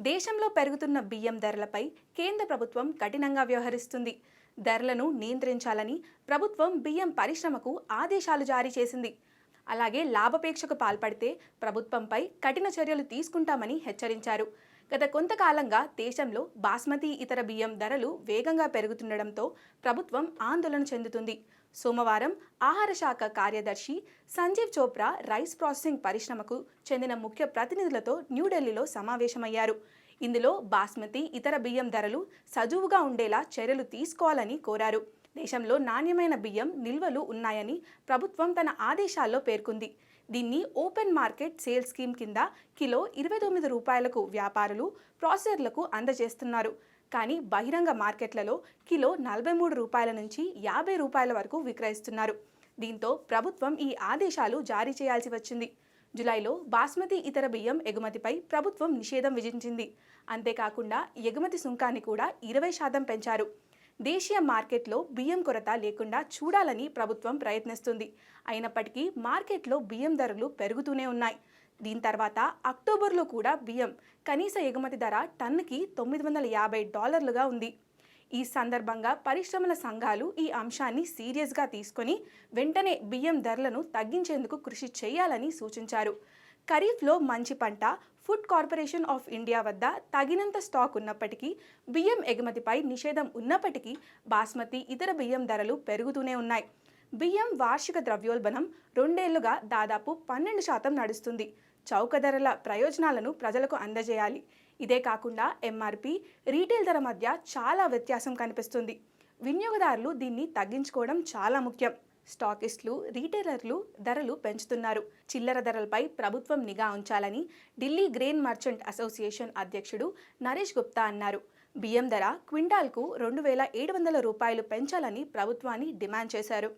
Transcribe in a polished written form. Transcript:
దేశంలో పెరుగుతున్న బియ్యం ధరలపై కేంద్ర ప్రభుత్వం కఠినంగా వ్యవహరిస్తుంది. ధరలను నియంత్రించాలని ప్రభుత్వం బియ్యం పరిశ్రమకు ఆదేశాలు జారీ చేసింది. అలాగే లాభాపేక్షకు పాల్పడితే ప్రభుత్వంపై కఠిన చర్యలు తీసుకుంటామని హెచ్చరించారు. గత కొంతకాలంగా దేశంలో బాస్మతి ఇతర బియ్యం ధరలు వేగంగా పెరుగుతుండటంతో ప్రభుత్వం ఆందోళన చెందుతుంది. సోమవారం ఆహార శాఖ కార్యదర్శి సంజీవ్ చోప్రా రైస్ ప్రాసెసింగ్ పరిశ్రమకు చెందిన ముఖ్య ప్రతినిధులతో న్యూఢిల్లీలో సమావేశమయ్యారు. ఇందులో బాస్మతి ఇతర బియ్యం ధరలు సజావుగా ఉండేలా చర్యలు తీసుకోవాలని కోరారు. దేశంలో నాణ్యమైన బియ్యం నిల్వలు ఉన్నాయని ప్రభుత్వం తన ఆదేశాల్లో పేర్కొంది. దీన్ని ఓపెన్ మార్కెట్ సేల్ స్కీమ్ కింద కిలో 29 రూపాయలకు వ్యాపారులు, ప్రాసెసర్లకు అందజేస్తున్నారు. కానీ బహిరంగ మార్కెట్లలో కిలో 43 రూపాయల నుంచి 50 రూపాయల వరకు విక్రయిస్తున్నారు. దీంతో ప్రభుత్వం ఈ ఆదేశాలు జారీ చేయాల్సి వచ్చింది. జులైలో బాస్మతి ఇతర బియ్యం ఎగుమతిపై ప్రభుత్వం నిషేధం విధించింది. అంతేకాకుండా ఎగుమతి సుంకాన్ని కూడా 20% పెంచారు. దేశీయ మార్కెట్లో బియ్యం కొరత లేకుండా చూడాలని ప్రభుత్వం ప్రయత్నిస్తుంది. అయినప్పటికీ మార్కెట్లో బియ్యం ధరలు పెరుగుతూనే ఉన్నాయి. దీని తర్వాత అక్టోబర్లో కూడా బియ్యం కనీస ఎగుమతి ధర టన్నుకి $950గా ఉంది. ఈ సందర్భంగా పరిశ్రమల సంఘాలు ఈ అంశాన్ని సీరియస్గా తీసుకొని వెంటనే బియ్యం ధరలను తగ్గించేందుకు కృషి చేయాలని సూచించారు. ఖరీఫ్లో మంచి పంట ఫుడ్ కార్పొరేషన్ ఆఫ్ ఇండియా వద్ద తగినంత స్టాక్ ఉన్నప్పటికీ, బియ్యం ఎగుమతిపై నిషేధం ఉన్నప్పటికీ బాస్మతి ఇతర బియ్యం ధరలు పెరుగుతూనే ఉన్నాయి. బియ్యం వార్షిక ద్రవ్యోల్బణం 2 ఏళ్లుగా దాదాపు 12% నడుస్తుంది. చౌక ధరల ప్రయోజనాలను ప్రజలకు అందజేయాలి. ఇదే కాకుండా ఎంఆర్పి, రీటైల్ ధర మధ్య చాలా వ్యత్యాసం కనిపిస్తుంది. వినియోగదారులు దీన్ని తగ్గించుకోవడం చాలా ముఖ్యం. స్టాకిస్టులు, రీటైలర్లు ధరలు పెంచుతున్నారు. చిల్లర ధరలపై ప్రభుత్వం నిఘా ఉంచాలని ఢిల్లీ గ్రెయిన్ మర్చెంట్ అసోసియేషన్ అధ్యక్షుడు నరేష్ గుప్తా అన్నారు. బియ్యం ధర క్వింటాల్కు 2,700 రూపాయలు పెంచాలని ప్రభుత్వాన్ని డిమాండ్ చేశారు.